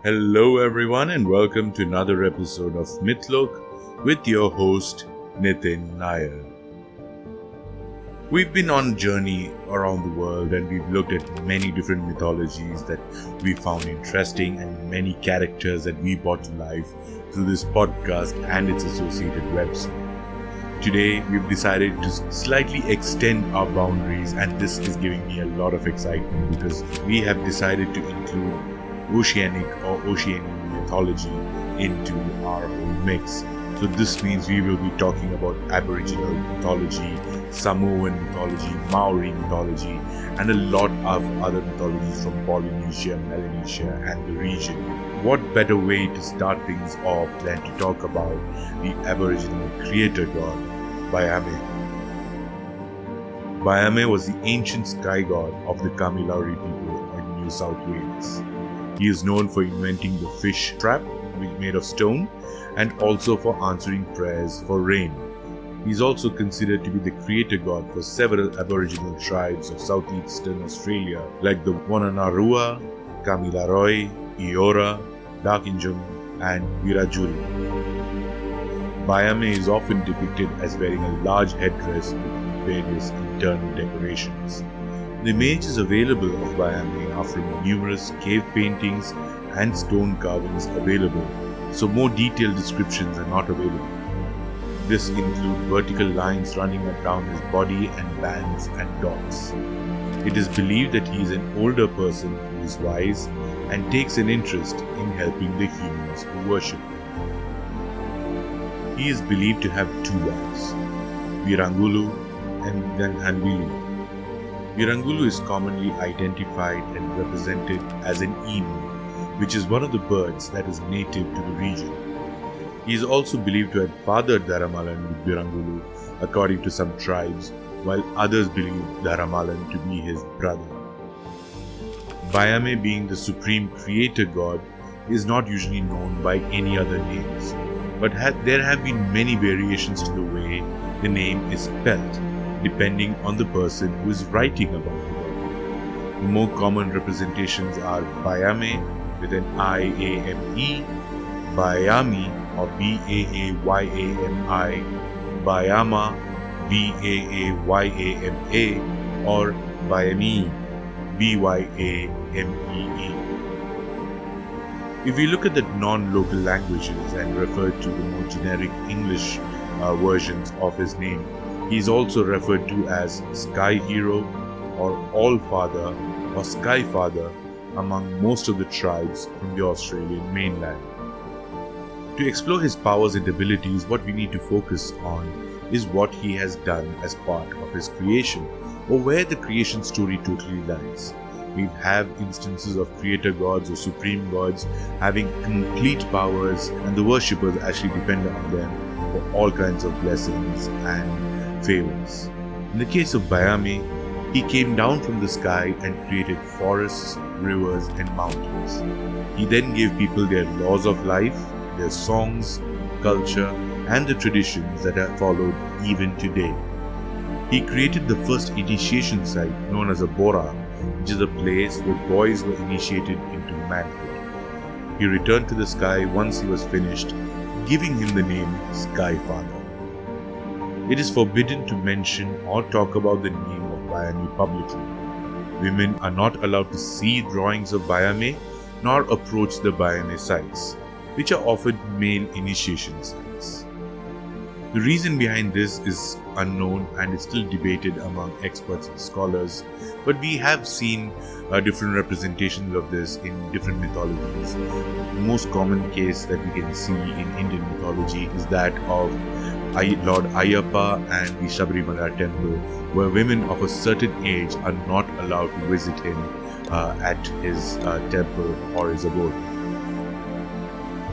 Hello everyone and welcome to another episode of Mythlok with your host Nitin Nair. We've been on a journey around the world and we've looked at many different mythologies that we found interesting and many characters that we brought to life through this podcast and its associated website. Today we've decided to slightly extend our boundaries, and this is giving me a lot of excitement because we have decided to include Oceanic or Oceanian Mythology into our whole mix. So this means we will be talking about Aboriginal mythology, Samoan mythology, Maori mythology, and a lot of other mythologies from Polynesia, Melanesia, and the region. What better way to start things off than to talk about the Aboriginal creator god, Baiame. Baiame was the ancient sky god of the Kamilaroi people in New South Wales. He is known for inventing the fish trap made of stone and also for answering prayers for rain. He is also considered to be the creator god for several Aboriginal tribes of southeastern Australia like the Wonnarua, Kamilaroi, Eora, Darkinjung, and Wiradjuri. Baiame is often depicted as wearing a large headdress with various internal decorations. The images available of Baiame are from numerous cave paintings and stone carvings available, so more detailed descriptions are not available. This include vertical lines running down his body and bands and dots. It is believed that he is an older person who is wise and takes an interest in helping the humans who worship him. He is believed to have two wives, Wirangulu and Ganhanbili. Wirangulu is commonly identified and represented as an emu, which is one of the birds that is native to the region. He is also believed to have fathered Dharamalan with Wirangulu, according to some tribes, while others believe Dharamalan to be his brother. Baiame, being the supreme creator god, is not usually known by any other names, but there have been many variations to the way the name is spelled, depending on the person who is writing about the god. The more common representations are Baiame with an I-A-M-E, Baiame or B-A-A-Y-A-M-I, Baiama, B-A-A-Y-A-M-A, or Baiame, B-Y-A-M-E-E. If we look at the non-local languages and refer to the more generic English versions of his name, he is also referred to as Sky Hero or All Father or Sky Father among most of the tribes from the Australian mainland. To explore his powers and abilities, what we need to focus on is what he has done as part of his creation, or where the creation story totally lies. We have instances of creator gods or supreme gods having complete powers, and the worshippers actually depend on them for all kinds of blessings and favors. In the case of Baiame, he came down from the sky and created forests, rivers, and mountains. He then gave people their laws of life, their songs, culture, and the traditions that are followed even today. He created the first initiation site known as a Bora, which is a place where boys were initiated into manhood. He returned to the sky once he was finished, giving him the name Sky Father. It is forbidden to mention or talk about the name of Baiame publicly. Women are not allowed to see drawings of Baiame nor approach the Baiame sites, which are often male initiation sites. The reason behind this is unknown and is still debated among experts and scholars, but we have seen different representations of this in different mythologies. The most common case that we can see in Indian mythology is that of Lord Ayyappa and the Sabrimala temple, where women of a certain age are not allowed to visit him at his temple or his abode.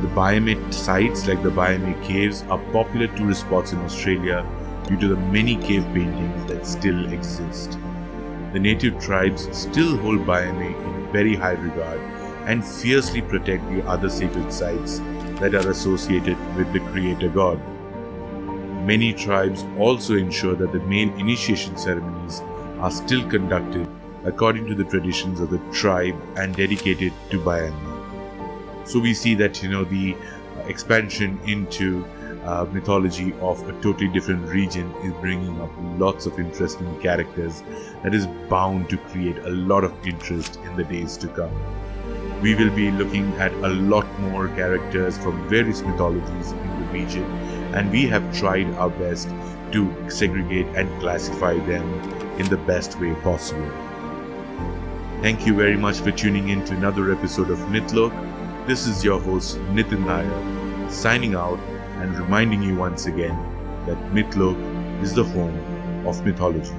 The Baiame sites like the Baiame caves are popular tourist spots in Australia due to the many cave paintings that still exist. The native tribes still hold Baiame in very high regard and fiercely protect the other sacred sites that are associated with the creator god. Many tribes also ensure that the male initiation ceremonies are still conducted according to the traditions of the tribe and dedicated to Baiame. So we see that, the expansion into mythology of a totally different region is bringing up lots of interesting characters that is bound to create a lot of interest in the days to come. We will be looking at a lot more characters from various mythologies in the region, and we have tried our best to segregate and classify them in the best way possible. Thank you very much for tuning in to another episode of Mythlok. This is your host Nitin Nair, signing out and reminding you once again that Mythlok is the home of mythology.